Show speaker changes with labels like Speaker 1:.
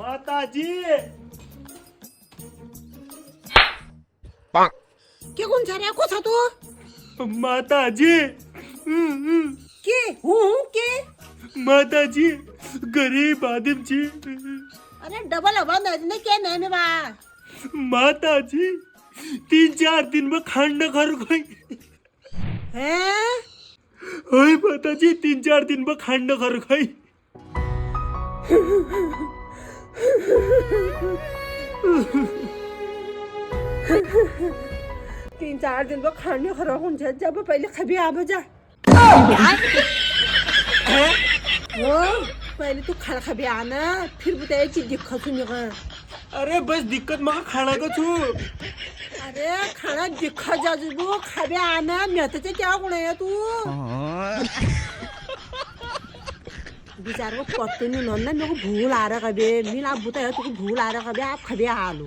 Speaker 1: माताजी
Speaker 2: के कौन जा रहा को था तू
Speaker 1: माताजी
Speaker 2: के हूँ के
Speaker 1: माताजी गरीब आदम जी
Speaker 2: अरे डबल आवाज ने क्या नहीं में बा
Speaker 1: माताजी 3-4 दिन में खंड कर गई
Speaker 2: हैं
Speaker 1: ओए माताजी 3-4 दिन में खंड कर गई
Speaker 2: 3-4 दिन में खाने खरा कौन जा जब पहले खबी आ बजा वो पहले तू खा खबी आना फिर बताए कि दिक्कत सुनेगा
Speaker 1: अरे बस दिक्कत मग खाना का छू
Speaker 2: अरे खाना दिक्कत जा वो खबी आना मैं तो क्या गुण है तू बेचारे को पत्ते नहीं नन्ना मेरे को भूल आ रहा कभी मिला बुता है तुझको भूल आ रहा कभी आप खबी आ लो